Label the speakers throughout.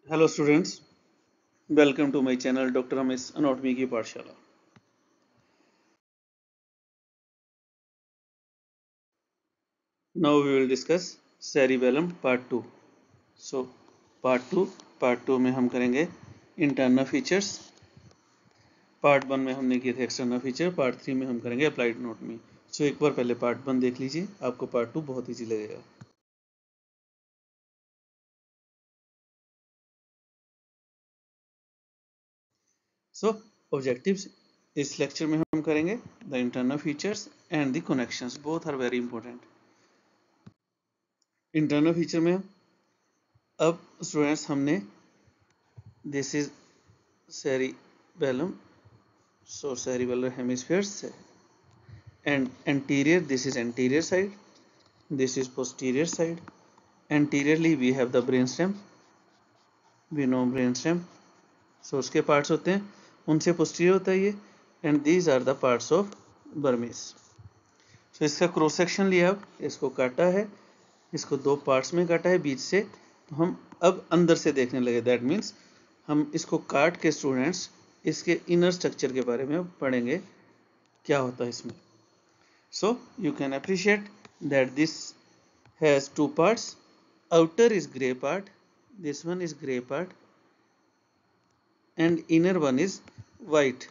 Speaker 1: Hello students, welcome to my channel Dr. Ramesh Anatomy की पाठशाला. Now we will discuss cerebellum part 2. So part 2 में हम करेंगे internal features. part 1 में हमने किए थे external feature, part 3 में हम करेंगे applied anatomy. So एक बार पहले part 1 देख लीजिए, आपको part 2 बहुत easy लगेगा. So objectives इस लेक्चर में हम करेंगे the internal features and the connections. Both are very important. Internal feature में अब स्टूडेंट्स हमने this is cerebellum, so cerebellar hemispheres, and anterior, this is anterior side, this is posterior side. Anteriorly we have the brainstem, we know brainstem, so उसके parts होते हैं, उनसे posterior होता है ये, and these are the parts of Burmese. So इसका cross section लिया, अब इसको काटा है, इसको दो पार्ट्स में काटा है बीच से, तो हम अब अंदर से देखने लगे. दैट मीन्स हम इसको काट के स्टूडेंट्स इसके इनर स्ट्रक्चर के बारे में पढ़ेंगे, क्या होता है इसमें. So you can appreciate that this has two parts. Outer is gray part, this one is gray part, and inner one is white.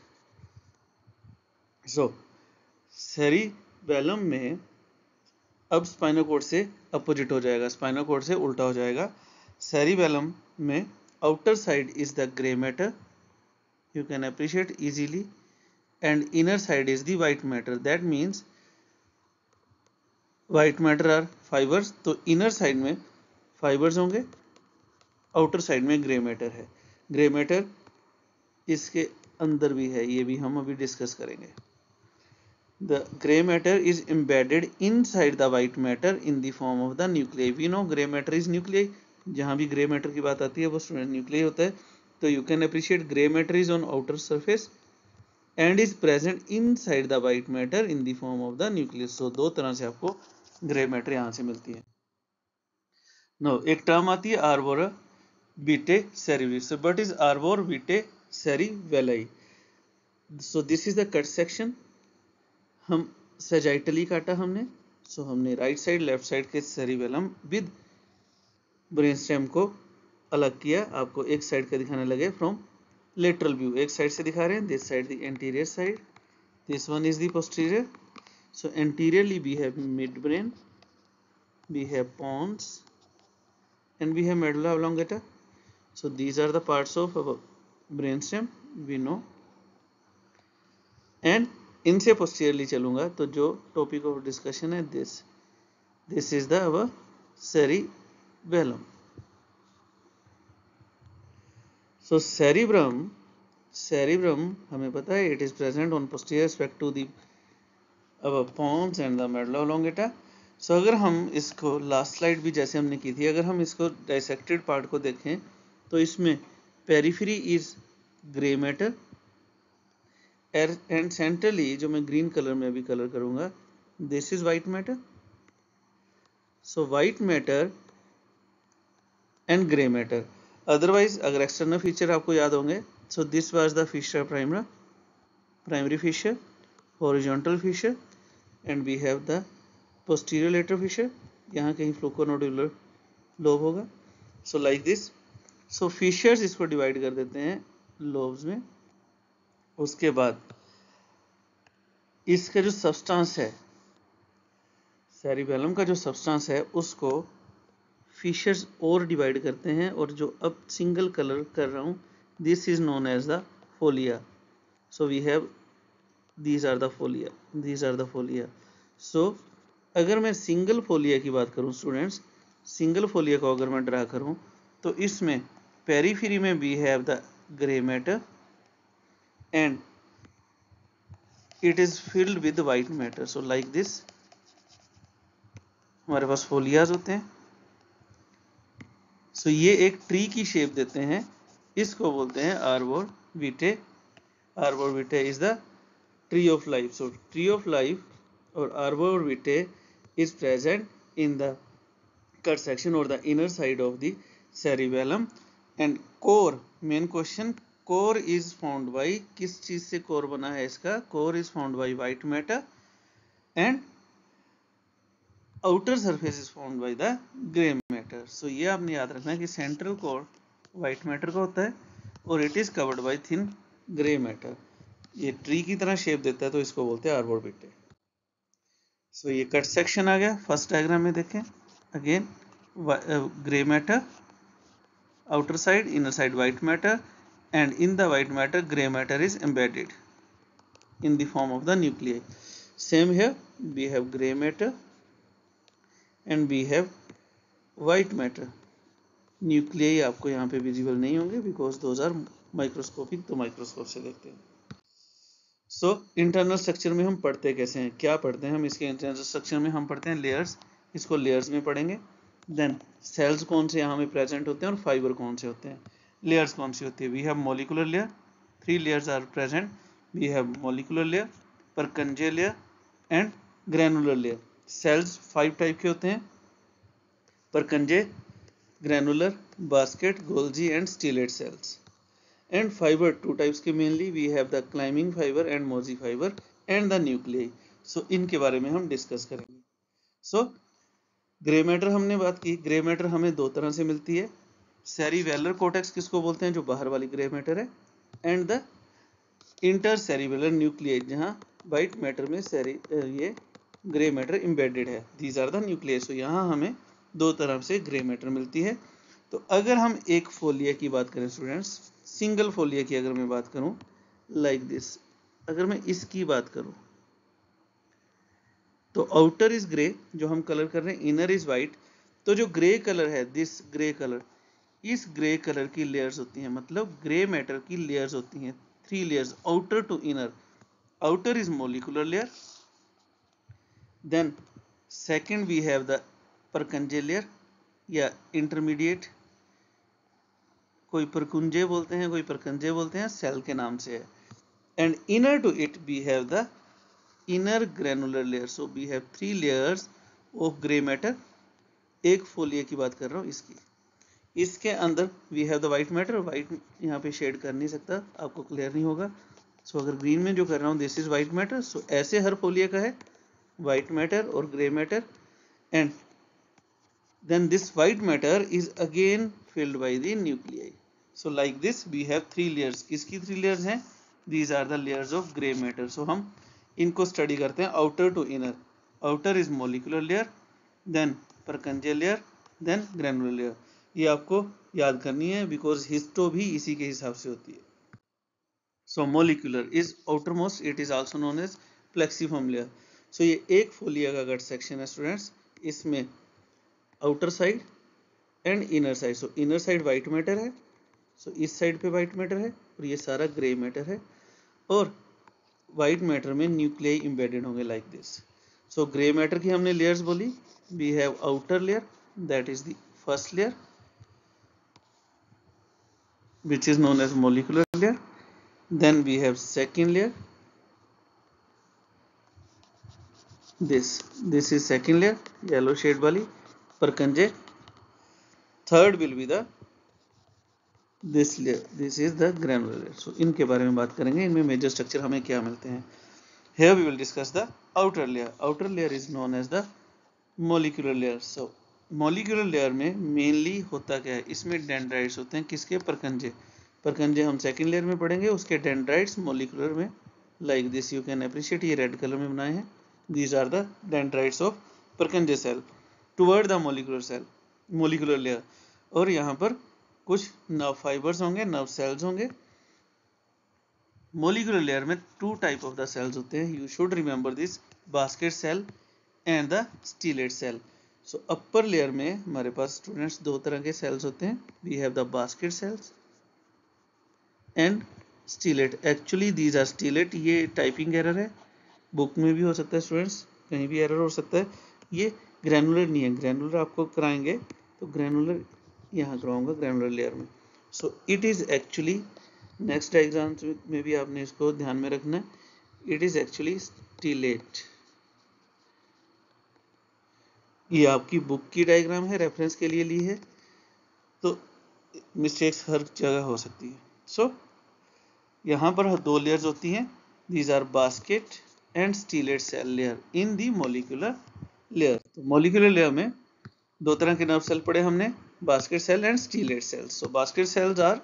Speaker 1: So cerebellum में अब स्पाइनल कॉर्ड से अपोजिट हो जाएगा, स्पाइनल कॉर्ड से उल्टा हो जाएगा. cerebellum में outer side is the gray matter, you can appreciate easily, and inner side is the white matter. That means white matter are fibers, तो inner side में fibers होंगे, आउटर साइड में grey matter है. Grey matter इसके अंदर भी है, ये भी हम अभी डिस्कस करेंगे. The grey matter is embedded inside the white matter in the form of the nuclei. We know grey matter is nuclei. जहां भी ग्रे मैटर की बात आती है वो स्टूडेंट न्यूक्लियाई होता है. तो you can appreciate grey matter is on outer surface and is present inside the white matter in the form of the nucleus. So दो तरह से आपको ग्रे मैटर यहां से मिलती है. नो एक टर्म आती है आर्बोरा vitae cerebrale. So what is arbor vitae cerebelli? So this is the cut section. हम सजाइटली काटा हमने. सो हमने राइट साइड लेफ्ट साइड के सेरिबेलम विद ब्रेनस्टेम को अलग किया. आपको एक साइड का दिखाने लगे फ्रॉम लेटरल व्यू, एक साइड से दिखा रहे हैं. This side the anterior side, this one is the posterior. So anteriorly we have midbrain, we have pons, and we have medulla oblongata. So these are the parts of our brainstem, we know. And इनसे posteriorly चलूंगा तो जो topic of discussion है this is the our cerebellum. So cerebrum हमें पता है it is present on posterior aspect to the our pons and the medulla oblongata. So अगर हम इसको लास्ट स्लाइड भी जैसे हमने की थी, अगर हम इसको डाइसेक्टेड पार्ट को देखें तो इसमें periphery is grey matter and centrally, जो मैं ग्रीन कलर में अभी कलर करूंगा, this is white matter. So white matter and grey matter. Otherwise अगर एक्सटर्नल फीचर आपको याद होंगे, so this was the fissure primary fissure, horizontal fissure, and we have the posterior lateral fissure. यहाँ कहीं flocculonodular lobe होगा. So like this. So fissures इसको divide कर देते हैं लोब्स में. उसके बाद इसका जो सब्सटेंस है, सेरिबेलम का जो सब्सटेंस है, उसको फिशर्स और डिवाइड करते हैं. और जो अब सिंगल कलर कर रहा हूं, this is known as the folia. So we have these are the folia. So अगर मैं सिंगल फोलिया की बात करूं स्टूडेंट्स, सिंगल फोलिया को अगर मैं ड्रा करूं तो इसमें पेरिफेरी में we have the grey matter and it is filled with white matter. So like this हमारे पास फोलियाज होते हैं. सो ये एक ट्री की शेप देते हैं, इसको बोलते हैं arbor vitae. Arbor vitae is the tree of life. So tree of life और arbor vitae is present in the cut section और the inner side of the cerebellum. And core, main question, core is found by, किस चीज से core बना है इसका? Core is found by white matter and outer surface is found by the grey matter. So ये आपने याद रखना है कि सेंट्रल कोर व्हाइट मैटर का होता है और it is covered by thin grey matter. ये ट्री की तरह शेप देता है तो इसको बोलते हैं आर्बोरेटे। सो ये कट सेक्शन आ गया। फर्स्ट डायग्राम में देखें again, grey matter, outer side, inner side white matter, and in the white matter gray matter is embedded in the form of the nuclei. Same here, we have gray matter and we have white matter. nuclei आपको यहाँ पे visible नहीं होंगे because those are microscopic, तो microscope से देखते हैं। So internal structure में हम पढ़ते कैसे हैं, क्या पढ़ते हैं हम इसके इंटरनल स्ट्रक्चर में? हम पढ़ते हैं लेयर्स, इसको लेयर्स में पढ़ेंगे। देन सेल्स कौन से यहाँ में प्रेजेंट होते हैं और फाइबर कौन से होते हैं। लेयर्स कौन सी होती है? We have molecular layer, 3 layers are present. We have molecular layer, Purkinje layer and granular layer. Cells 5 type के होते हैं, Purkinje, granular, basket, Golgi and stellate cells. And fibre 2 types के mainly, we have the climbing fibre and mossy fibre and the nuclei. So इनके बारे में हम discuss करेंगे। सो grey matter हमने बात की, ग्रे मैटर हमें 2 तरह से मिलती है। सेरिवेलर कोटेक्स किसको बोलते हैं? जो बाहर वाली ग्रे मैटर है, and the inter cerebellar nuclei, जहां व्हाइट मैटर में ये ग्रे मैटर एम्बेडेड है। These are the nuclei. So यहाँ हमें 2 तरह से ग्रे मैटर मिलती है। तो अगर हम एक फोलिया की बात करें स्टूडेंट्स, सिंगल फोलिया की अगर मैं बात करूं लाइक दिस, अगर मैं इसकी बात करूं तो आउटर इज ग्रे, जो हम कलर कर रहे हैं, इनर इज व्हाइट। तो जो ग्रे कलर है, दिस ग्रे कलर, इस ग्रे कलर की लेयर्स होती हैं, मतलब ग्रे मैटर की लेयर्स होती हैं 3 layers, outer to inner. Outer is molecular layer, then second we have the Purkinje layer या इंटरमीडिएट, कोई परकुंजे बोलते हैं, कोई परकंजे बोलते हैं, सेल के नाम से है। And inner to it we have the inner granular layer. So we have 3 layers of grey matter. एक फोलिया की बात कर रहा हूँ इसकी, इसके अंदर we have the white matter. White यहाँ पे शेड कर नहीं सकता, आपको क्लियर नहीं होगा। सो अगर ग्रीन में जो कर रहा हूँ, दिस इज व्हाइट मैटर। सो ऐसे हर फोलिया का है, व्हाइट मैटर और grey matter, and then this white matter is again filled by the nuclei. So like this we have 3 layers. किसकी 3 layers हैं? These are the layers of gray matter. So हम इनको study करते हैं outer to inner. Outer is molecular layer, then Purkinje layer, then granular layer. ये आपको याद करनी है because histo भी इसी के हिसाब से होती है। So molecular is outermost, it is also known as plexiform layer. So ये एक फोलिया का गट सेक्शन है स्टूडेंट्स, इसमें outer side and inner side. So inner side white matter है, सो इस साइड पे व्हाइट मैटर है और ये सारा ग्रे मैटर है, और व्हाइट मैटर में न्यूक्लियाई एम्बेडेड होंगे like this. So grey matter की हमने लेयर्स बोली, we have outer layer, that is the first layer which is known as molecular layer, then we have second layer, this is second layer, yellow shade वाली Purkinje. Third will be the this layer, this is the granular layer. So इनके बारे में बात करेंगे, इनमें major structure हमें क्या मिलते हैं। Here we will discuss the outer layer. Outer layer is known as the molecular layer. So molecular layer में मेनली होता क्या है, इसमें डेंड्राइट्स होते हैं, किसके? परकंजे। परकंजे हम सेकेंड लेयर में पढ़ेंगे, उसके डेंड्राइट्स मोलिकुलर में like this you can appreciate, ये रेड कलर में बनाए हैं। These are the dendrites of Purkinje cell toward the molecular cell, molecular layer. और यहाँ पर कुछ नर्व फाइबर्स होंगे, नर्व सेल्स होंगे। मोलिकुलर लेयर में 2 टाइप ऑफ द सेल्स होते हैं, you should remember this, basket cell and the stellate cell. So upper layer में हमारे पास स्टूडेंट्स 2 तरह के सेल्स होते हैं, we have the basket cells and stellate. Actually these are stellate, ये टाइपिंग एरर है, बुक में भी हो सकता है स्टूडेंट्स, कहीं भी एरर हो सकता है। ये ग्रैनुलर नहीं है, ग्रैनुलर आपको कराएंगे तो ग्रैनुलर यहाँ कराऊंगा ग्रैनुलर लेयर में। So it is actually, next diagram में भी आपने इसको ध्यान में रखना है, इट इज एक्चुअली स्टीलेट। ये आपकी बुक की डायग्राम है, रेफरेंस के लिए ली है। तो मिस्टेक्स हर जगह हो सकती है। सो यहाँ पर 2 लेयर्स होती हैं, these are basket and stellate cell layer in the molecular layer. तो मॉलिक्यूलर लेयर में 2 तरह के नर्व सेल पढ़े हमने, basket cell and stellate cells. So basket cells are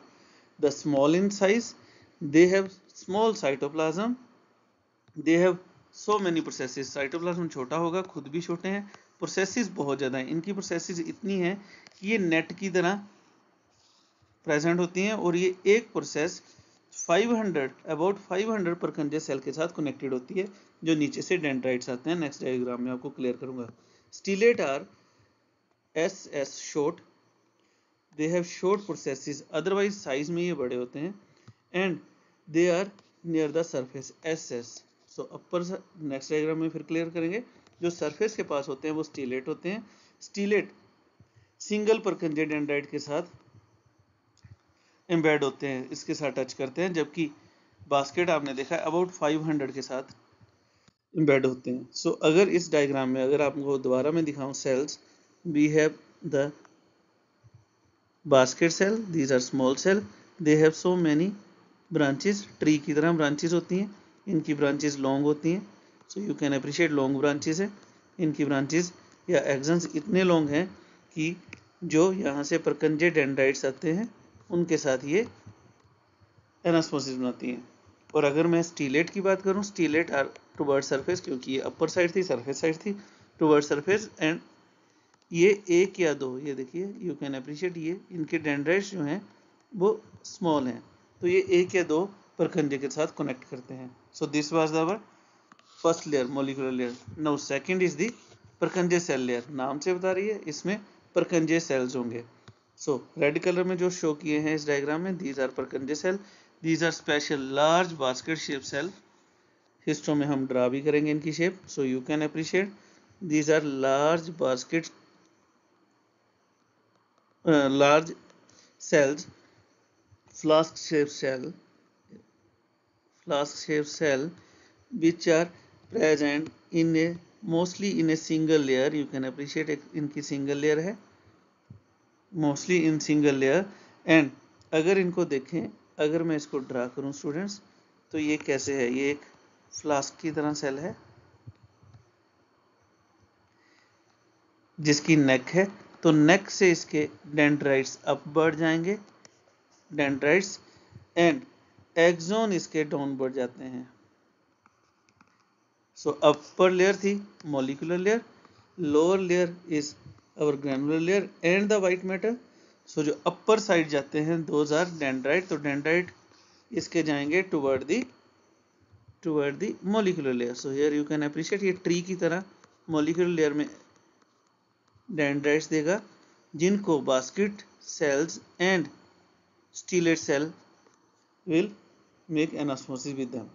Speaker 1: the small in size, they have small cytoplasm, they have so many processes. Cytoplasm छोटा होगा, खुद भी छोटे हैं, प्रोसेसेस बहुत ज़्यादा हैं, इनकी प्रोसेसेस इतनी हैं कि ये नेट की तरह प्रेजेंट होती हैं, और ये एक प्रोसेस 500 500 परखंजे सेल के साथ कनेक्टेड होती है, जो नीचे से डेंड्राइट्स आते हैं। नेक्स्ट डायग्राम में आपको क्लियर करूंगा। Stellate are SS short, they have short processes, otherwise size में ये बड़े होते हैं, and they are near the surface SS। So upper, next diagram में फिर क्लियर करेंगे। जो सरफेस के पास होते हैं वो स्टीलेट होते हैं। स्टीलेट सिंगल परखंजे डेंड्राइट के साथ एम्बेड होते हैं, इसके साथ टच करते हैं, जबकि बास्केट आपने देखा है अबाउट 500 के साथ एम्बेड होते हैं। सो अगर इस डायग्राम में अगर आपको दोबारा मैं दिखाऊं cells, we have the basket cell, these are small cell, they have so many branches, tree की तरह ब्रांचेस होती हैं, इनकी ब्रांचेस लॉन्ग होती हैं। सो you can appreciate long branches है, इनकी ब्रांचेस या एक्सन्स इतने लॉन्ग हैं कि जो यहाँ से परकंजे डेंड्राइट्स आते हैं उनके साथ ये एनास्मोसिस बनाती हैं। और अगर मैं स्टीलेट की बात करूं, स्टीलेट आर टुवर्ड सरफेस, क्योंकि ये अपर साइड थी, सरफेस साइड थी, टुवर्ड सरफेस, एंड ये 1 या 2, ये देखिए यू कैन अप्रिशिएट, ये इनके डेंड्राइट्स जो हैं वो स्मॉल हैं, तो ये 1 या 2 परखंजे के साथ कनेक्ट करते हैं। So this was our first layer, molecular layer. Now second is the Purkinje cell layer, नाम से बता रही है, इसमें परखंजे सेल्स होंगे। सो रेड कलर में जो शो किए हैं इस डायग्राम में, these are Purkinje cell, these are special large basket shape cell. Histo में हम ड्रा भी करेंगे इनकी shape, so you can appreciate, these are large basket large cells, flask shaped cell which are present in a mostly in a single layer. You can appreciate इनकी single layer है, mostly in single layer। and अगर इनको देखें, अगर मैं इसको draw करूं students, तो ये कैसे है, ये एक फ्लास्क की तरह सेल है जिसकी नेक है, तो नेक से इसके डेंड्राइट्स अप बढ़ जाएंगे, डेंड्राइट्स, एंड एक्सोन इसके डाउन बढ़ जाते हैं। सो अपर लेयर थी molecular layer, lower layer is our granular layer and the white matter. So जो अपर साइड जाते हैं दोज आर डेंड्राइट, तो डेंड्राइट इसके जाएंगे toward the molecular layer. So here you can appreciate, ये tree की तरह मॉलिक्यूलर लेयर में डेंड्राइट्स देगा, जिनको basket cells and stellate cell will make an osmosis with them,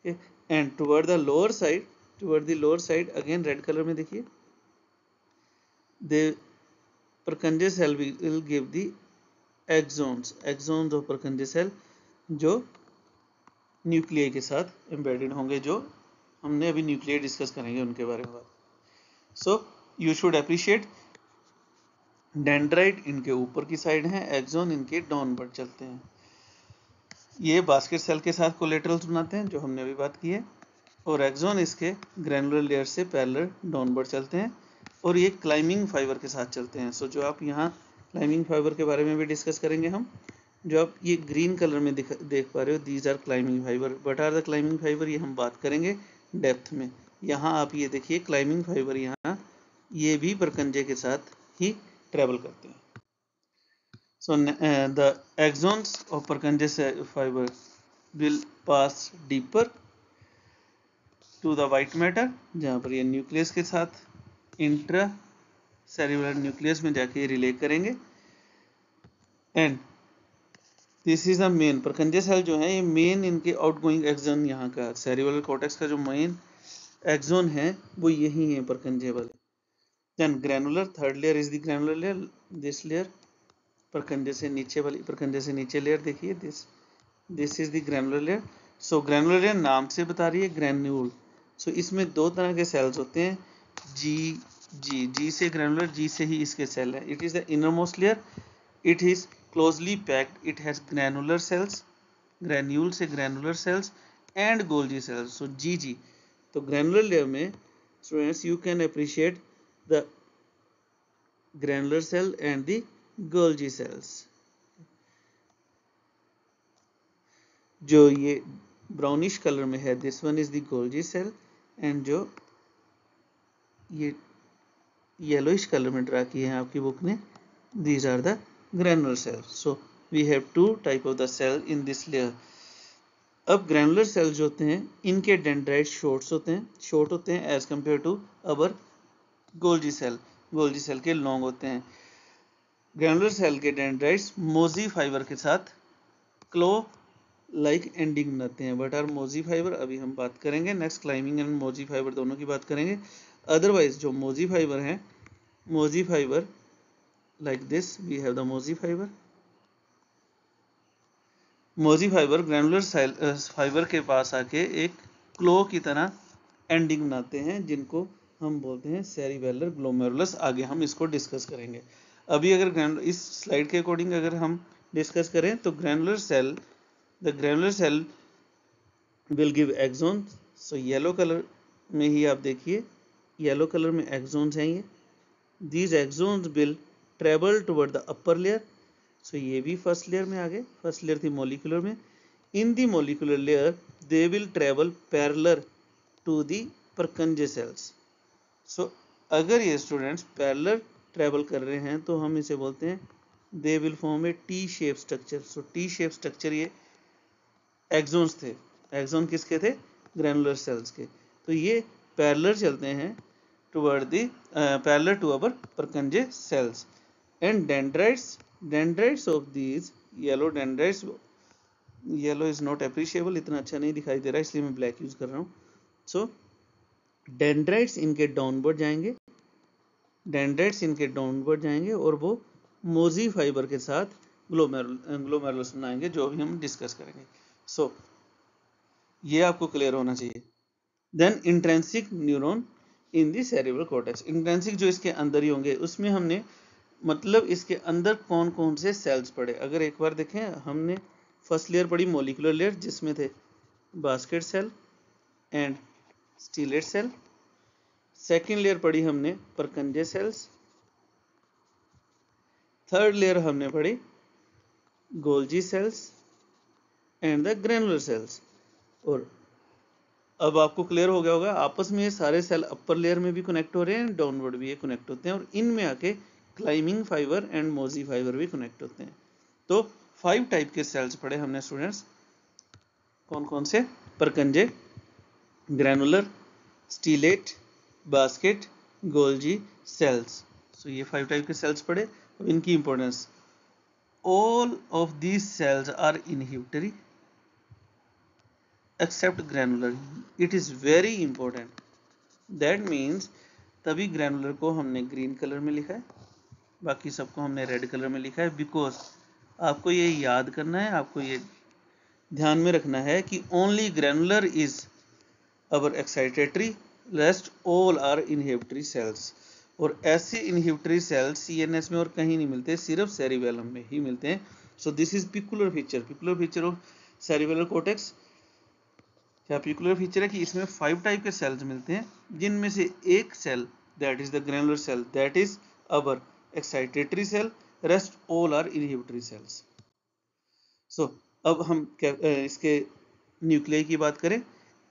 Speaker 1: okay? And toward the lower side again red color में देखिए, the Purkinje cell will give the axons of Purkinje cell जो nuclei के साथ embedded होंगे, जो हमने अभी nuclei discuss करेंगे उनके बारे में। So you should appreciate, dendrite इनके ऊपर की साइड है, एक्सोन इनके डाउनवर्ड चलते हैं। ये बास्केट सेल के साथ कोलेटरल्स बनाते हैं जो हमने अभी बात की है, और एक्सोन इसके ग्रैनुलर लेयर से पैरेलल डाउनवर्ड चलते हैं, और ये क्लाइंबिंग फाइबर के साथ चलते हैं। सो जो आप यहाँ क्लाइंबिंग फाइबर के बारे में भी डिस्कस करेंगे हम, जो आप ये ग्रीन कलर में देख पा रहे हो, these are climbing fibre. What are the climbing fibre, ये हम बात करेंगे डेप्थ में। यहाँ आप ये देखिए क्लाइंबिंग फाइबर, यहाँ ये भी परखंजे के साथ ही ट्रेवल करते हैं। So the axons of Purkinje fiber will pass deeper to the white matter, जहाँ पर ये न्यूक्लियस के साथ इंट्रा सेल्युलर न्यूक्लियस में जाके रिले करेंगे, and this is the main Purkinje cell जो है, ये मेन इनके आउटगोइंग एक्सोन, यहाँ का सेरिबेलर कॉर्टेक्स का जो मेन एक्सोन है वो यही है परखंजे वाले। Then granular, third layer is the granular layer, this layer Purkinje से नीचे वाली, परखंजे से नीचे लेयर देखिए, this is the granular layer. So granular layer नाम से बता रही है ग्रैन्यूल। सो इसमें 2 तरह के सेल्स होते हैं, जी से ग्रैनुलर, जी से ही इसके सेल है। It is the inner most layer it is closely packed, it has granular cells, granule से granular cells and Golgi cells. So GG. तो granular layer में students you can appreciate the granular cell and the Golgi cells. जो ये brownish colour में है this one is the Golgi cell and जो ये yellowish colour में draw किए हैं आपकी बुक ने these are the granular cell. So we have two type of the cell in this layer. अब ग्रैनुलर सेल जो होते हैं इनके डेंड्राइट शॉर्ट होते हैं as compare to our Golgi cell के लॉन्ग होते हैं. ग्रैनुलर सेल के डेंड्राइट्स मोजी फाइबर के साथ क्लो लाइक एंडिंग बनाते हैं. बट आर मोजी फाइबर अभी हम बात करेंगे next, climbing and mossy fibre दोनों की बात करेंगे. अदरवाइज जो मोजी फाइबर हैं, mossy fibre like this we have the mossy fibre. Mossy fibre granular cell fibre के पास आके एक क्लो की तरह एंडिंग बनाते हैं जिनको हम बोलते हैं सेरिबेलर ग्लोमेरुलस. आगे हम इसको डिस्कस करेंगे. अभी अगर इस स्लाइड के अकॉर्डिंग अगर हम डिस्कस करें तो granular cell, the granular cell will give axons. so yellow color में ही आप देखिए yellow color में axons हैं ये. these axons will travel toward the upper layer. so ये भी first layer में आ गए. first layer थी molecular में. in the molecular layer they will travel parallel to the Purkinje cells. so अगर ये students parallel travel कर रहे हैं तो हम इसे बोलते हैं they will form a T shape structure. so T shape structure ये एक्सोन्स थे. एक्सोन किसके थे? ग्रैनुलर सेल्स के. तो ये पैरेलल चलते हैं toward the parallel to our Purkinje cells. And dendrites of these yellow dendrites, yellow is not appreciable, इतना अच्छा नहीं दिखाई दे रहा है इसलिए मैं ब्लैक यूज कर रहा हूँ. सो डेंड्राइट्स इनके डाउनवर्ड जाएंगे और वो मोजी फाइबर के साथ ग्लोमेरुलस बनाएंगे जो भी हम डिस्कस करेंगे. सो ये आपको क्लियर होना चाहिए. देन इंट्रेंसिक न्यूरॉन इन दी सेरेब्रल कॉर्टेक्स. इंट्रेंसिक जो इसके अंदर ही होंगे उसमें हमने मतलब इसके अंदर कौन कौन से सेल्स पढ़े. अगर एक बार देखें हमने फर्स्ट लेयर पढ़ी मोलिकुलर लेयर जिसमें थे basket cell and stellate cell. Second layer पढ़ी हमने परकंजे सेल्स. थर्ड लेयर हमने पढ़ी Golgi cells and the granular cells. और अब आपको क्लियर हो गया होगा आपस में ये सारे सेल अपर लेयर में भी कनेक्ट हो रहे हैं, डाउनवर्ड भी ये कनेक्ट होते हैं और इनमें आके climbing fibre and mossy fibre भी कनेक्ट होते हैं. तो 5 टाइप के सेल्स पढ़े हमने स्टूडेंट्स. कौन कौन से? परकंजे, granular, stellate, basket, Golgi sales. सो ये 5 टाइप के सेल्स पढ़े. अब इनकी importance, all of these cells are inhibitory except granular. it is very important. that means तभी ग्रैनुलर को हमने ग्रीन कलर में लिखा है, बाकी सबको हमने रेड कलर में लिखा है. बिकॉज आपको ये याद करना है, आपको ये ध्यान में रखना है कि only granular is our excitatory, rest all are inhibitory cells. और ऐसे इनहिबिटरी सेल्स सीएनएस में और कहीं नहीं मिलते, सिर्फ सेरिबेलम में ही मिलते हैं. So this is peculiar feature of cerebellar cortex. क्या पिकुलर फीचर है कि इसमें 5 टाइप के सेल्स मिलते हैं जिनमें से एक cell that is the granular cell, that is our excitatory cell, rest all are inhibitory cells. So अब हम इसके न्यूक्लियाई की बात करें.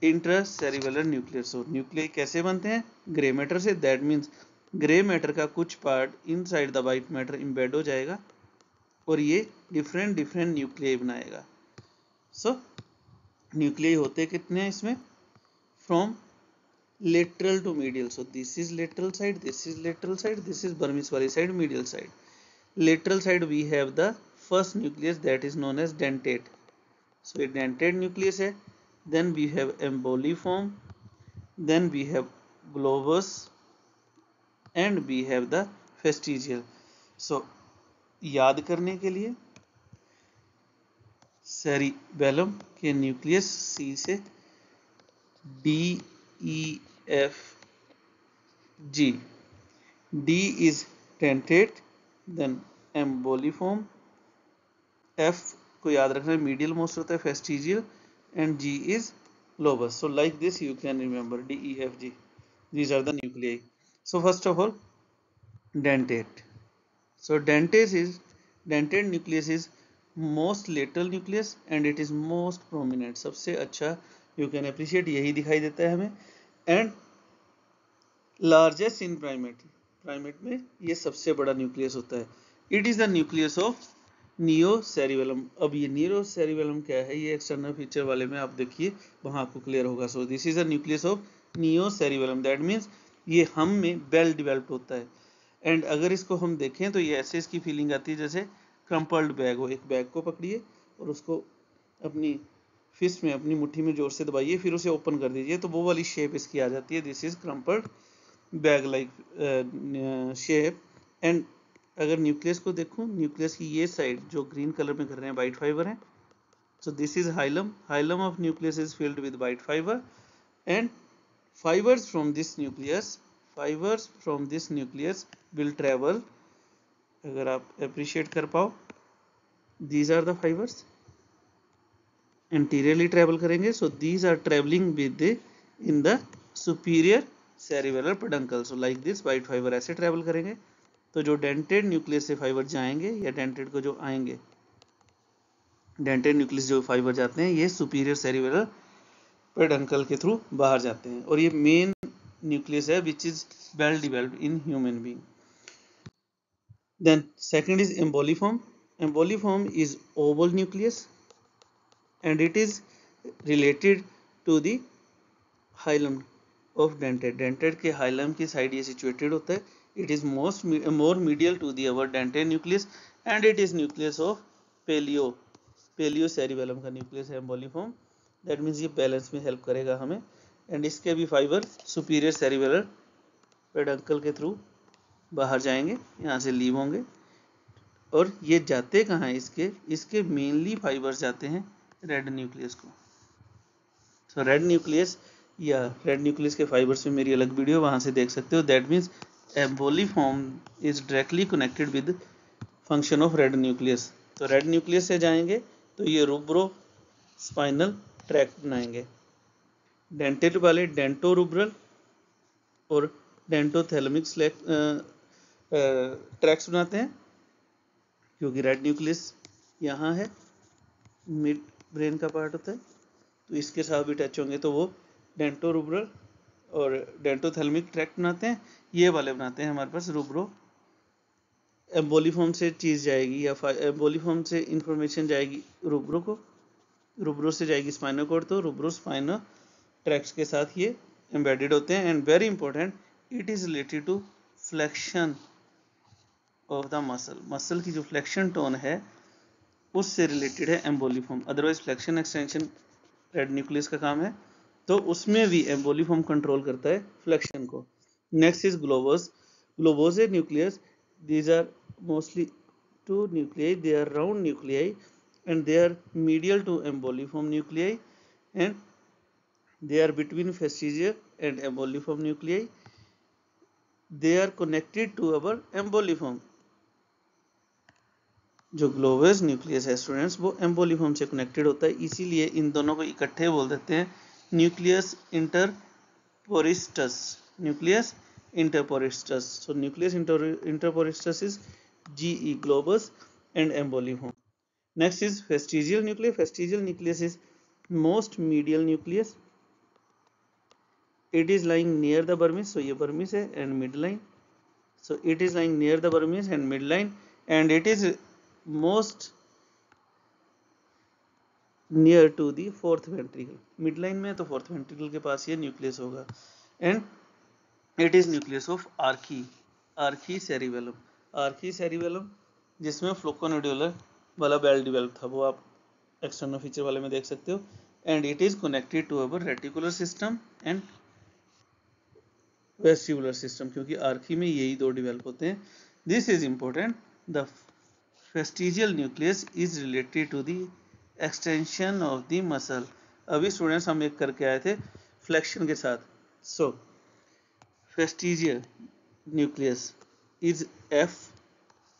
Speaker 1: इंट्रासेरिबेलर न्यूक्लियर. सो न्यूक्लियाई कैसे बनते हैं? ग्रे मैटर से. दैट मीन्स ग्रे मैटर का कुछ part inside the white matter embed हो जाएगा और ये डिफरेंट न्यूक्लियाई बनाएगा. सो न्यूक्लियाई होते कितने हैं इसमें? From lateral to medial. So this is lateral side, this is lateral side, this is vermis वाली side, medial side. Lateral side we have the first nucleus that is known as dentate. So ये dentate nucleus है. Then we have emboliform, then we have globus and we have the fastigial. So याद करने के लिए cerebellum के nucleus सी से D, E, F, G. D is dentate, then एम्बोलिफॉर्म, F को याद रखना मीडियल मोस्ट होता है fastigial, and G is lobus. So like this you can remember D, E, F, G. These are the nuclei. So first of all, dentate. So dentate nucleus is most lateral nucleus and it is most prominent. सबसे अच्छा you can appreciate यही दिखाई देता है हमें, and largest in primate में ये सबसे बड़ा न्यूक्लियस होता है. It is the nucleus of नियोसेरिबेलम. अब ये नियोसेरिबेलम क्या है, ये एक्सटर्नल फीचर वाले में आप देखिए, वहां आपको क्लियर होगा. So this is a nucleus of neocerebellum. That means ये हम में वेल डेवलप्ड होता है. एंड अगर इसको हम देखें तो ये ऐसे इसकी फीलिंग आती है जैसे क्रम्पल्ड बैग हो. एक बैग को पकड़िए और उसको अपनी फिस्ट में, अपनी मुट्ठी में जोर से दबाइए, फिर उसे ओपन कर दीजिए, तो वो वाली शेप इसकी आ जाती है. This is crumpled bag like shape. And अगर न्यूक्लियस को देखूं, न्यूक्लियस की ये साइड जो ग्रीन कलर में कर रहे हैं वाइट फाइबर है. सो this is hilum. Hilum of nucleus is filled with white fibre, and fibers from this nucleus will travel. अगर आप अप्रिशिएट कर पाओ, these are the fibers anteriorly travel करेंगे. so these are traveling with in the superior cerebellar peduncle. so like this white fiber ऐसे travel करेंगे. तो जो dented nucleus से फाइबर जाएंगे या डेंटेड को जो आएंगे, डेंटेड न्यूक्लियस जो फाइबर जाते हैं ये सुपीरियर सेरिबेलर पेडंकल के थ्रू बाहर जाते हैं. और ये मेन न्यूक्लियस है which is well developed in human being. Then second is emboliform. Emboliform is oval nucleus and it is related to the hilum of dentate. Dentate के hilum की side ये सिचुएटेड होता है. It is more medial to the our dentate nucleus and it is nucleus of paleocerebellum का nucleus है एम्बोलिफॉर्म. That means ये balance में help करेगा हमें. एंड इसके भी फाइबर सुपीरियर सेरिबेलर पेडंकल के थ्रू बाहर जाएंगे, यहाँ से लीव होंगे. और ये जाते कहाँ हैं, इसके मेनली फाइबर्स जाते हैं रेड न्यूक्लियस को. सो रेड न्यूक्लियस या रेड न्यूक्लियस के फाइबर्स में मेरी अलग वीडियो, वहाँ से देख सकते हो. That means emboliform is directly connected with function of red nucleus. तो रेड न्यूक्लियस से जाएंगे तो ये रूब्रो स्पाइनल ट्रैक्ट बनाएंगे. डेंटेट वाले डेंटो रूब्रल और डेंटोथैलेमिक ट्रैक्स बनाते हैं, क्योंकि रेड न्यूक्लियस यहाँ है, मिड ब्रेन का पार्ट होता है, तो इसके साथ भी टच होंगे तो वो डेंटो रूब्रल और डेंटोथैलेमिक ट्रैक्ट बनाते हैं. ये वाले बनाते हैं हमारे पास रूब्रो. एम्बोलिफॉर्म से चीज़ जाएगी या एम्बोलिफॉर्म से इंफॉर्मेशन जाएगी रूब्रो को, रूब्रो से जाएगी स्पाइनल कॉर्ड, तो रूब्रो स्पाइनल ट्रैक्ट्स के साथ ये एम्बेडेड होते हैं. And very important, it is related to flexion of the muscle की जो फ्लेक्शन टोन है उससे रिलेटेड है emboliform. Otherwise flexion extension red nucleus का काम है, तो उसमें भी एम्बोलिफॉर्म कंट्रोल करता है फ्लेक्शन को. Next is globus. Globose nucleus, these are mostly two nuclei. They are round nuclei and they are medial to emboliform nuclei and they are between fastigial and emboliform nuclei. They are connected to our emboliform. जो globus nucleus है students, वो एम्बोलिफॉर्म से connected होता है, इसीलिए इन दोनों को इकट्ठे बोल देते हैं nucleus interpositus. Nucleus interpositus. So nucleus interpositus is GE, globus and emboliform. Next is fastigial nucleus. Fastigial nucleus is most medial nucleus. It is lying near the vermis. So ये vermis है and midline. So it is lying near the vermis and midline and it is most near to the fourth ventricle. Midline में तो fourth ventricle के पास ये nucleus होगा. And it is nucleus of archicerebellum. आर्कीसेरिबेलम जिसमें फ्लोकोनोड्यूलर वाला well develop था, वो आप एक्सटर्नल फीचर वाले में देख सकते हो. And it is connected to our reticular system and vestibular system, क्योंकि आर्की में यही दो डेवलप होते हैं. This is important. The fastigial nucleus is related to the extension of the muscle. अभी स्टूडेंट्स हम एक करके आए थे फ्लेक्शन के साथ. So fastigial nucleus is F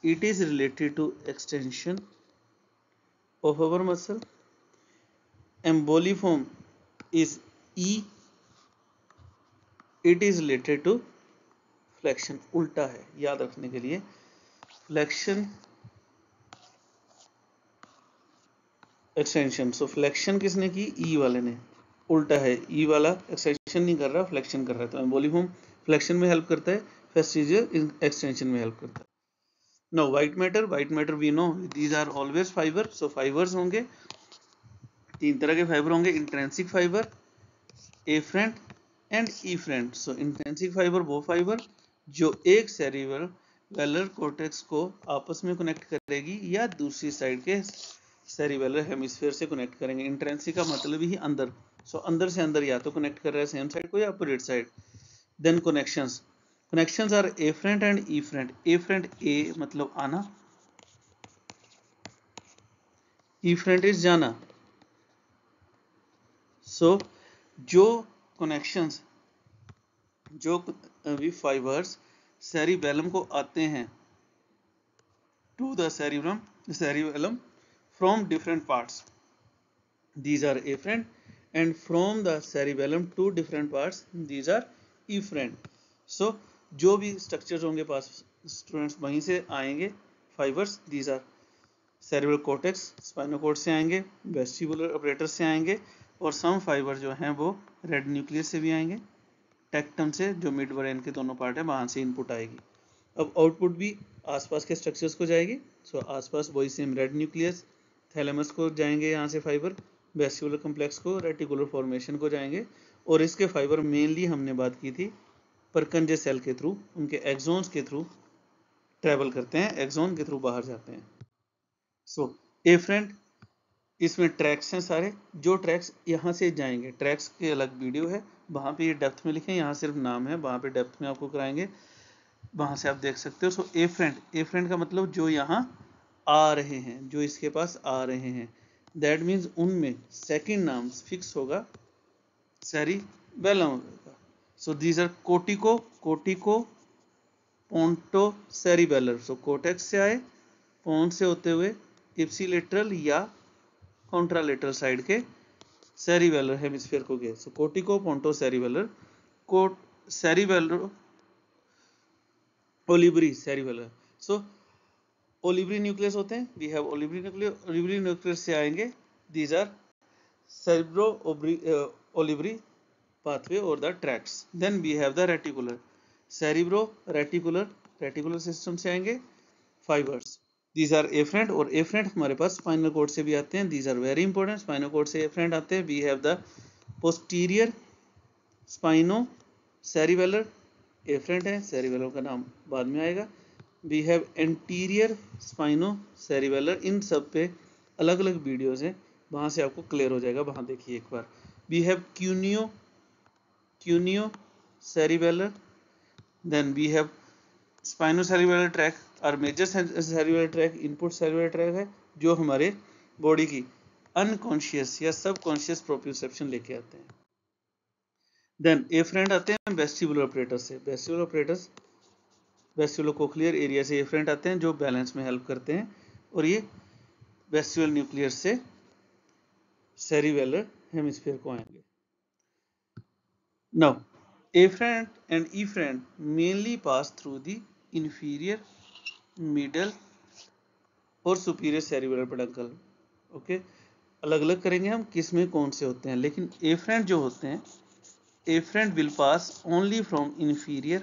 Speaker 1: It is related to extension of our muscle. Emboliform is E. It is related to flexion. उल्टा है, याद रखने के लिए। Flexion extension. सो फ्लेक्शन किसने की? ई वाले ने। उल्टा है, ई वाला एक्सटेंशन नहीं कर रहा, फ्लेक्शन कर रहा है। तो एम्बोलिफॉर्म फ्लेक्शन में हेल्प करता है, फेस्टिजियल एक्सटेंशन में हेल्प करता है। No white matter we know these are always fibre. So fibres होंगे, तीन तरह के फाइबर होंगे, intrinsic fibre, afferent and efferent. So intrinsic fibre वो फाइबर जो एक सेरिबेलर कॉर्टेक्स को आपस में कनेक्ट करेगी या दूसरी साइड के सेरिबेलर हेमिस्फीयर से कनेक्ट करेंगे। इंट्रिंसिक का मतलब ही अंदर। सो अंदर से अंदर या तो कनेक्ट कर रहा है सेम साइड को या opposite side. Then connections are afferent and efferent. Afferent A मतलब आना, इफरेंट इज जाना। सो जो कनेक्शंस, जो भी फाइबर्स सेरिबेलम को आते हैं to the cerebellum from different parts, these are afferent, and from the cerebellum to different parts, these are efferent. So जो भी स्ट्रक्चर्स होंगे पास स्टूडेंट्स वहीं से आएंगे fibres. these are cerebral cortex, spinal cord से आएंगे, वेस्टिबुलर ऑपरेटस से आएंगे, और सम फाइबर जो हैं वो रेड न्यूक्लियस से भी आएंगे, टेक्टम से जो मिड ब्रेन के दोनों पार्ट है वहां से इनपुट आएगी। अब आउटपुट भी आसपास के स्ट्रक्चर्स को जाएगी। सो आसपास वही सेम रेड न्यूक्लियस, थैलेमस को जाएंगे यहाँ से फाइबर, वेस्टिबुलर कॉम्प्लेक्स को, रेटिकुलर फॉर्मेशन को जाएंगे, और इसके फाइबर मेनली हमने बात की थी परकंजे सेल के थ्रू, उनके एक्सोन्स के थ्रू ट्रेवल करते हैं, एक्सोन के थ्रू बाहर जाते हैं। सो एफरेंट, इसमें ट्रैक्स हैं सारे, जो ट्रैक्स यहाँ से जाएंगे, ट्रैक्स के अलग वीडियो है, वहाँ पे ये डेप्थ में लिखे, यहाँ सिर्फ नाम है, वहाँ पे डेप्थ में आपको कराएंगे, वहाँ से आप देख सकते हो। सो एफरेंट का मतलब जो यहाँ आ रहे हैं, जो इसके पास आ रहे हैं, दैट मीन्स उनमें सेकंड नाम फिक्स होगा सेरिबेलम का। So these are cortico ponto cerebellar. So cortex से आए, पोंट से होते हुए इप्सिलेटरल या कॉन्ट्रालेटरल साइड के सेरिबेलर हेमिस्फीयर को गए। सो कोटिको पोंटो सेरिबेलर, कोट cerebellar olivary cerebellar. So olivary nucleus होते हैं, वी हैव ओलिवरी न्यूक्लियस से आएंगे, these are cerebro olivary pathway or the tracts. Then we have the reticular, cerebro reticular system से आएंगे fibres, these are afferent, और afferent हमारे पास spinal cord से भी आते हैं, these are very important, spinal cord से afferent आते हैं। we have the posterior spinocerebellar, afferent है, cerebellum का नाम बाद में आएगा। we have anterior spinocerebellar, इन सब पे अलग अलग वीडियोस हैं, वहां से आपको क्लियर हो जाएगा, वहां देखिए एक बार। we have cuneo-cerebellar, then we have spinocerebellar tract, और major cerebellar tract input cerebellar tract है, जो हमारे बॉडी की अनकॉन्शियस या सबकॉन्शियस प्रोप्रियोसेप्शन लेके आते हैं। देन एफरेंट आते हैं वेस्टिबुलर ऑपरेटस से, वेस्टिबुलर कोक्लियर एरिया से एफरेंट आते हैं, जो बैलेंस में हेल्प करते हैं, और ये वेस्टिबुलर न्यूक्लियर से सेरिबेलर हेमिस्फीयर को आएंगे। Now, afferent and efferent mainly pass through the inferior, middle और superior cerebral peduncle. ओके, अलग अलग करेंगे हम किस में कौन से होते हैं, लेकिन afferent जो होते हैं, afferent will pass only from inferior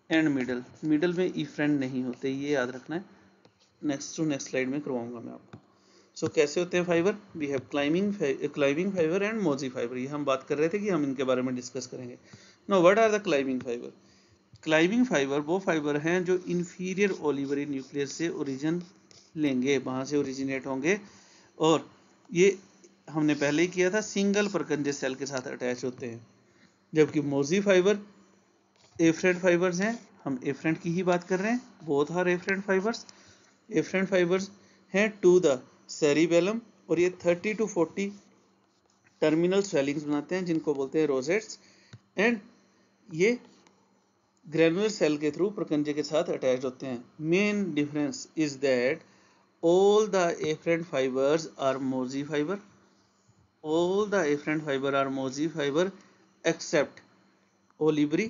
Speaker 1: and middle. middle में efferent नहीं होते, ये याद रखना है, नेक्स्ट स्लाइड में करवाऊंगा मैं आपको। सो कैसे होते हैं fibre, we have climbing fibre and mossy fibre, ये हम बात कर रहे थे कि हम इनके बारे में डिस्कस करेंगे। No what are the climbing fibre? Climbing fibre वो फाइबर हैं जो इंफीरियर ओलिवरी न्यूक्लियस से ओरिजिन लेंगे, वहां से ओरिजिनेट होंगे, और ये हमने पहले ही किया था, सिंगल परकंजे सेल के साथ अटैच होते हैं। जबकि मोजी फाइबर एफरेंट फाइबर्स हैं, हम एफरेंट की ही बात कर रहे हैं, बोथ आर एफरेंट फाइबर्स हैं टू द सेरिबेलम, और ये 30 to 40 टर्मिनल स्वेलिंग्स बनाते हैं, जिनको बोलते हैं रोजेट्स, एंड ये ग्रेनुलर सेल के थ्रू प्रकंजे के साथ अटैच होते हैं। Main difference is that all the afferent fibers are Mosey fiber. All the afferent fiber are Mosey fiber except olivary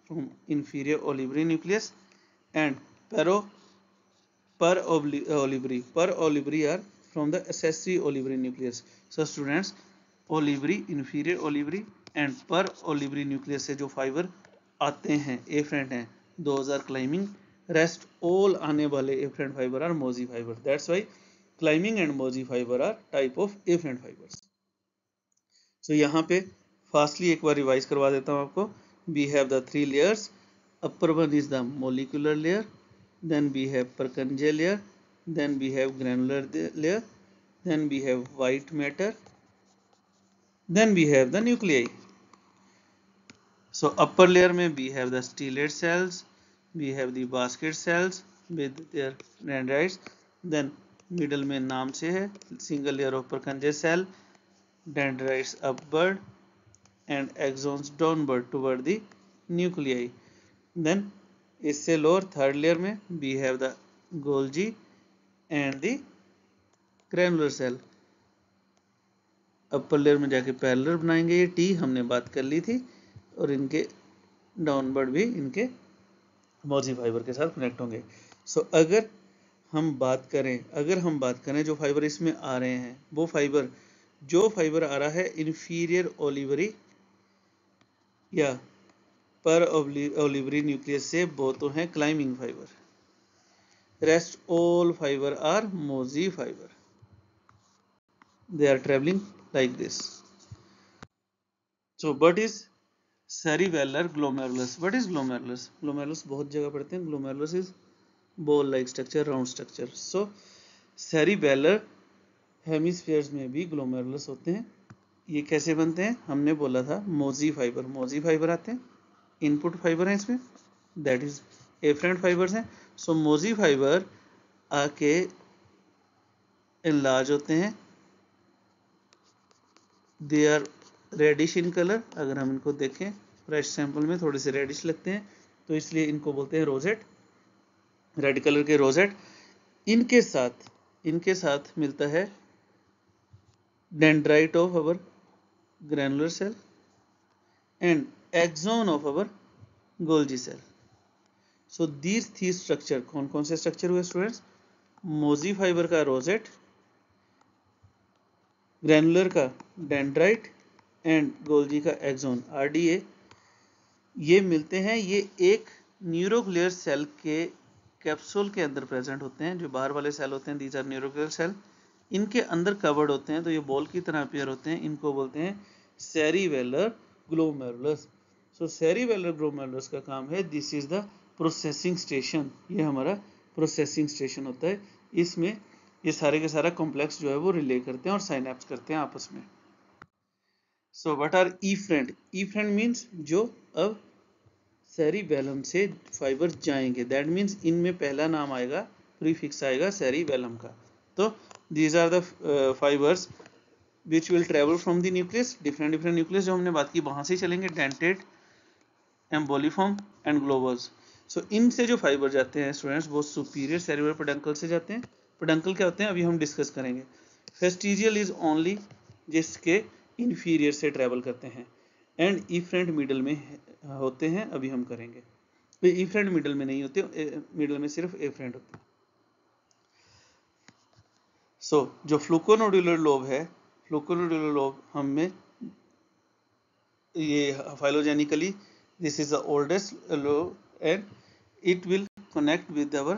Speaker 1: from inferior olivary nucleus and per olivary are from the accessory olivary nucleus. So students, olivary, inferior olivary and per olivary nucleus से जो fibre आते हैं afferent हैं, those are climbing. Rest all आने वाले afferent fiber are Mosey fiber. That's why climbing and Mosey fiber are type of afferent fibers. So यहाँ पे fastly एक बार रिवाइज करवा देता हूँ आपको. We have the three layers. Upper one is the molecular layer, then we have Purkinje layer, then we have granular layer, then we have white matter, then we have the nuclei. So upper layer में we have the stellate cells, we have the basket cells with their dendrites, then middle में नाम से है single layer of Purkinje cell, dendrites upward and axons downward toward the nuclei. Then इससे lower third layer में we have the Golgi and the granular cell. Upper layer में जाके parallel बनाएंगे, ये टी हमने बात कर ली थी, और इनके डाउनवर्ड भी इनके Mosey फाइबर के साथ कनेक्ट होंगे. सो अगर हम बात करें जो फाइबर इसमें आ रहे हैं, वो फाइबर जो फाइबर आ रहा है इंफीरियर ओलिवरी या पर ओलिवरी न्यूक्लियस से, वो तो हैं climbing fibre. Rest all fibre are Mosey fibre. They are traveling like this. So what is cerebellar glomerulus? What is glomerulus? Glomerulus बहुत जगह पढ़ते हैं. Glomerulus is ball like structure, round structure. So cerebellar hemispheres में भी glomerulus होते हैं. ये कैसे बनते हैं? हमने बोला था Mosey फाइबर आते हैं, इनपुट फाइबर हैं इसमें, दैट इज एफरेंट फाइबर्स हैं. सो Mosey फाइबर आके इनलार्ज होते हैं. They are reddish in colour. अगर हम इनको देखें फ्रेश सैंपल में थोड़े से रेडिश लगते हैं, तो इसलिए इनको बोलते हैं रोजेट, रेड कलर के रोजेट. इनके साथ मिलता है dendrite of our granular cell and axon of our Golgi cell. So these three structure, कौन कौन से स्ट्रक्चर हुए स्टूडेंट्स? Mosey फाइबर का रोजेट, ग्रैनुलर का डेंड्राइट एंड गोल्जी का एक्सोन RDA. ये मिलते हैं, ये एक न्यूरोग्लियर सेल के कैप्सूल के अंदर प्रेजेंट होते हैं. जो बाहर वाले सेल होते हैं, दीज आर न्यूरोग्लियर सेल, इनके अंदर कवर्ड होते हैं, तो ये बॉल की तरह अपीयर होते हैं. इनको बोलते हैं सेरिवेलर ग्लोमेरुलस. सो सेरिवेलर ग्लोमेरुलस का काम है, this is the processing station. ये हमारा प्रोसेसिंग स्टेशन होता है. इसमें ये सारे के सारा कॉम्प्लेक्स जो है वो रिले करते हैं और साइनेप्स करते हैं आपस में. So what are efferent? Efferent means जो अब सेरिबेलम से फाइबर जाएंगे, दैट मीन्स इनमें पहला नाम आएगा, प्रीफिक्स आएगा सेरिबेलम का. तो these are the fibres which will travel from the nucleus. Different nucleus जो हमने बात की वहां से चलेंगे, डेंटेट, एम्बोलिफॉर्म एंड ग्लोबल्स. सो इनसे जो फाइबर जाते हैं स्टूडेंट्स, वो सुपीरियर सेरिब्रल पेडंकल से जाते हैं. पेडंकल क्या होते हैं अभी हम डिस्कस करेंगे. फेस्टिजियल इज ओनली जिसके इंफीरियर से ट्रेवल करते हैं, एंड इफ्रेंट मिडल में होते हैं, अभी हम करेंगे. तो इफ्रेंट मिडल में नहीं होते, मिडल में सिर्फ एफ्रेंट होते हैं. सो जो फ्लूकोनोडुलर लोब है, फ्लूकोनोडुलर लोब हम में ये फाइलोजेनिकली this is the oldest lobe and it will connect with our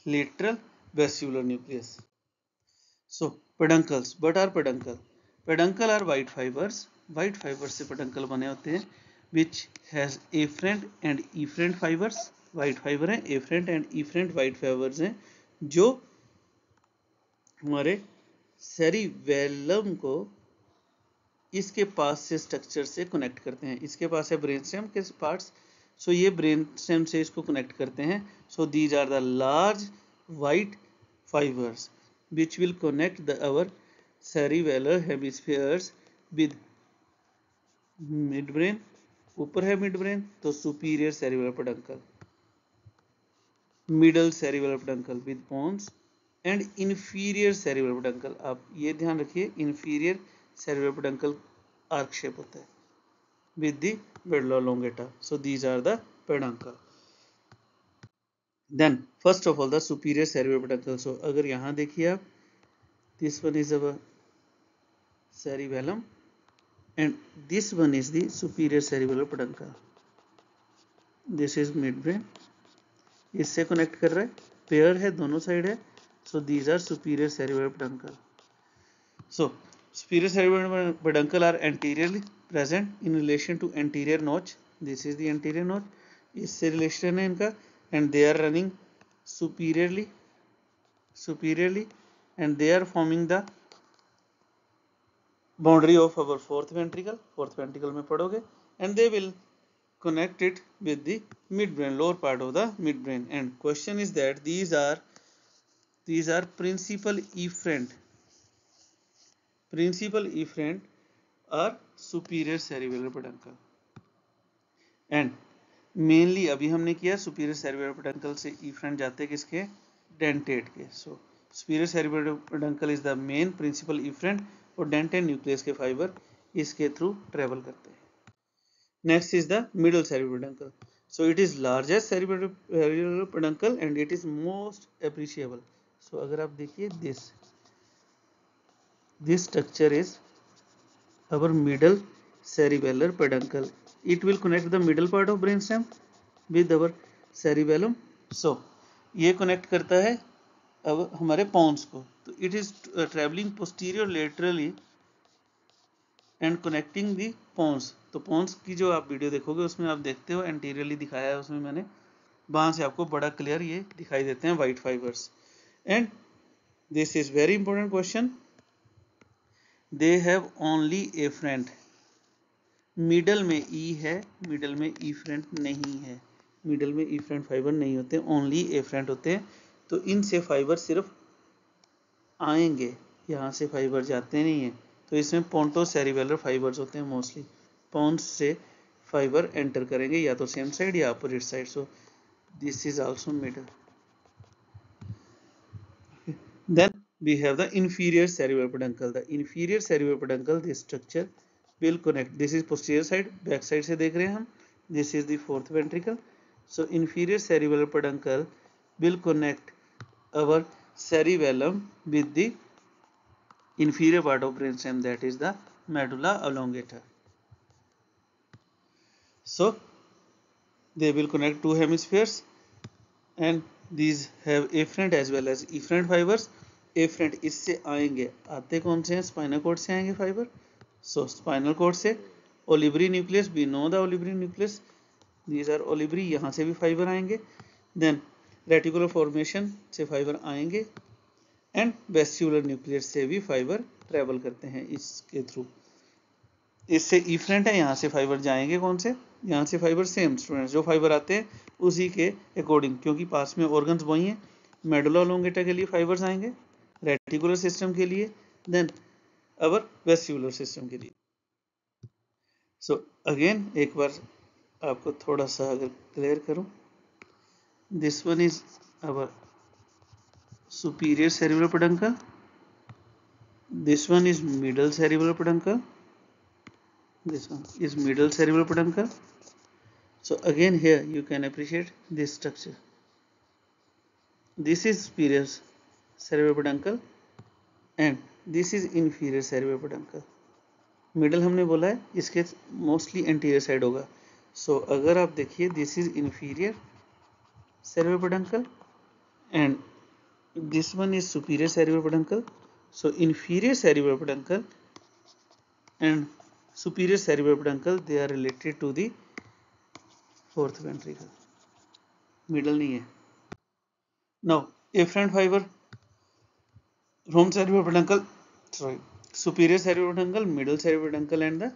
Speaker 1: lateral vesicular nucleus. So peduncles, what are peduncle? Peduncle are white fibers से peduncle बने होते हैं, which has afferent and efferent fibers. white fiber हैं, afferent and efferent white fibers हैं, जो हमारे cerebellum को इसके पास से स्ट्रक्चर से कनेक्ट करते हैं. इसके पास है ब्रेन स्टेम के पार्ट्स, सो ये ब्रेन स्टेम से इसको कनेक्ट करते हैं. So these are the large white fibres which will connect the our cerebellar hemispheres with midbrain ऊपर है मिड ब्रेन तो superior cerebral peduncle, middle cerebral peduncle with pons and inferior cerebral peduncle. आप ये ध्यान रखिए, inferior cerebral peduncle arc shape होता है with the medulla oblongata. So these are the peduncle. Then first of all the superior cerebral peduncle. So अगर यहाँ देखिए आप, this one is our cerebellum and this one is the superior cerebral peduncle. This is midbrain, इससे connect कर रहा है, pair है, दोनों side है. So these are superior cerebral peduncle. So superior cerebral peduncle are anteriorly present in relation to anterior notch. This is the anterior notch, इससे relation है इनका, and they are running superiorly and they are forming the boundary of our fourth ventricle में पढ़ोगे, and they will connect it with the midbrain, lower part of the midbrain. And question is that these are principal efferent or superior cerebral peduncle. And mainly अभी हमने किया superior cerebral peduncle से efferent जाते किसके, dentate के. So superior cerebral peduncle is the main principal efferent और dentate nucleus के fiber इसके through travel करते हैं. Next is the middle cerebral peduncle. So it is largest cerebral peduncle and it is most appreciable. So अगर आप देखिए this structure is our middle cerebellar peduncle. It will connect the middle part of brainstem with our cerebellum. So ये connect करता है अब हमारे pons को. तो it is traveling posterior laterally and connecting the pons. तो pons की जो आप वीडियो देखोगे उसमें आप देखते हो anteriorly दिखाया है उसमें मैंने, वहां से आपको बड़ा क्लियर ये दिखाई देते हैं white fibers. And this is very important question. They have only afferent. Middle में ई है, मिडल में efferent नहीं है, मिडल में efferent फाइबर नहीं होते, ओनली afferent होते हैं. तो इनसे फाइबर सिर्फ आएंगे, यहाँ से फाइबर जाते नहीं हैं. तो इसमें पोंटोसेरिबेलर फाइबर्स होते हैं मोस्टली, पोन्स से फाइबर एंटर करेंगे या तो सेम साइड या opposite side. So this is also middle. Then we have the inferior cerebral peduncle. The inferior cerebral peduncle, this structure will connect. This is posterior side, back side से देख रहे हैं हम. This is the fourth ventricle. So inferior cerebral peduncle will connect our cerebellum with the inferior part of brainstem, that is the medulla oblongata. So they will connect two hemispheres and these have afferent as well as efferent fibers. Afferent इससे आएंगे, आते कौन से हैं, spinal cord से आएंगे fibre. So spinal cord से olivary nucleus, we know the olivary nucleus, these are olivary, यहाँ से भी फाइबर आएंगे. देन रेटिकुलर फॉर्मेशन से फाइबर आएंगे एंड वेस्टिबुलर न्यूक्लियस से भी फाइबर ट्रेवल करते हैं इसके थ्रू. इससे इफरेंट है, यहाँ से फाइबर जाएंगे कौन से, यहाँ से फाइबर सेम स्टूडेंट्स जो फाइबर आते हैं उसी के अकॉर्डिंग, क्योंकि पास में ऑर्गन्स वही हैं. मेडुला ओब्लोंगेटा के लिए फाइबर्स आएंगे, रेटिकुलर सिस्टम के लिए, देन अवर वेस्टिबुलर सिस्टम के लिए. सो अगेन एक बार आपको थोड़ा सा अगर क्लियर करूं, this one is our superior cerebral peduncle, this one is middle cerebral peduncle, this one is middle cerebral peduncle. So again here you can appreciate this structure. This is superior cerebral peduncle and this is inferior cerebral peduncle. Middle हमने बोला है, इसके mostly anterior side होगा. सो अगर आप देखिए this is inferior cerebral peduncle and this one is superior cerebral peduncle. So inferior cerebral peduncle and superior cerebral peduncle, they are related to the fourth ventricle. Middle नहीं है. Now afferent fiber from cerebral peduncle, sorry, superior cerebral peduncle, middle cerebral peduncle and the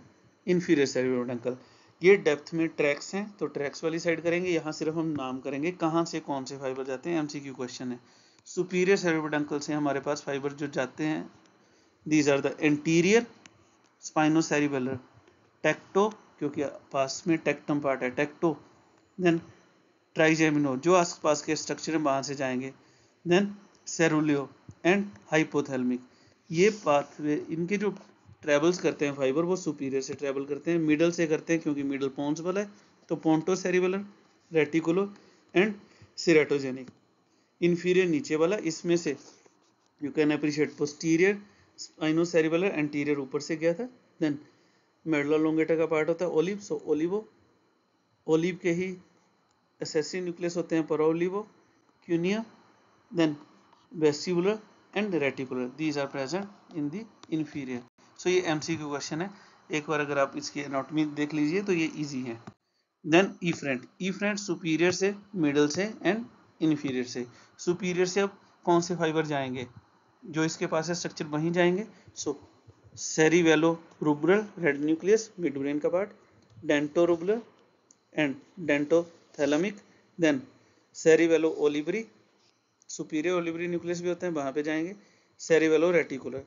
Speaker 1: inferior cerebral peduncle. ये depth में tracks हैं, तो tracks वाली side करेंगे. यहाँ सिर्फ हम नाम करेंगे कहाँ से कौन से फाइबर जाते हैं, एमसीक्यू क्वेश्चन है. सुपीरियर सेरिब्रल पेडंकल से हमारे पास फाइबर जो जाते हैं, दीज आर द एंटीरियर स्पाइनोसेरिबेलर, टेक्टो क्योंकि पास में टेक्टम पार्ट है, टेक्टो, देन ट्राइजेमिनो जो आसपास के स्ट्रक्चर वहां से जाएंगे, देन सेरुलियो एंड हाइपोथैलेमिक। ये पाथवे इनके जो ट्रेवल्स करते हैं फाइबर वो सुपीरियर से ट्रेवल करते हैं, मिडल से करते हैं क्योंकि मिडल पोन्स वाला है, तो पोन्टो सेरिबेलर, रेटिकुलो एंड सीरेटोजेनिक। इंफीरियर नीचे वाला, इसमें से you can appreciate posterior spinocerebellar, anterior ऊपर से गया था, देन मेडुला लोंगेटा का पार्ट होता है ओलिव, सो ओलिवो, ओलिव के ही एसेसिव न्यूक्लियस होते हैं पराओलिवो, क्यूनिया, then vestibular and reticular, these are present in the inferior. So ये एमसीक्यू क्वेश्चन है, एक बार अगर आप इसकी एनाटॉमी देख लीजिए तो ये इजी है। देन इफ्रेंट सुपीरियर से, मिडल से एंड इंफीरियर से। सुपीरियर से अब कौन से फाइबर जाएंगे, जो इसके पास है स्ट्रक्चर वहीं जाएंगे। So cerebello rubral, red nucleus, mid brain का part, dento rubral and dentothalamic, then cerebello olivary, superior olivary nucleus भी होते हैं, वहां पे जाएंगे, सेरिवेलो रेटिकुलर।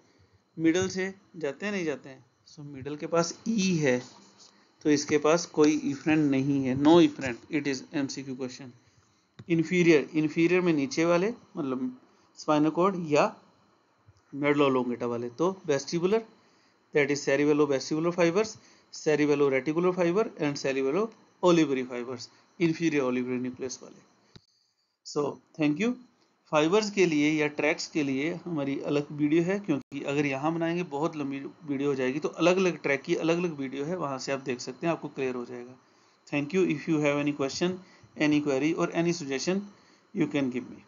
Speaker 1: मिडल से जाते हैं नहीं जाते हैं, सो मिडल के पास ई है तो इसके पास कोई इफ्रेंट नहीं है, no efferent, it is MCQ question. Inferior में नीचे वाले मतलब स्पाइनल कॉर्ड या मेडुला लोंगेटा वाले, तो vestibular, that is cerebello vestibular fibres, cerebello reticular fibre and cerebello olivary fibres, inferior olivary nucleus वाले। So thank you. फाइबर्स के लिए या ट्रैक्स के लिए हमारी अलग वीडियो है, क्योंकि अगर यहाँ बनाएंगे बहुत लंबी वीडियो हो जाएगी, तो अलग अलग ट्रैक की अलग अलग वीडियो है, वहाँ से आप देख सकते हैं, आपको क्लियर हो जाएगा। Thank you. If you have any question, any query और any suggestion, you can give me.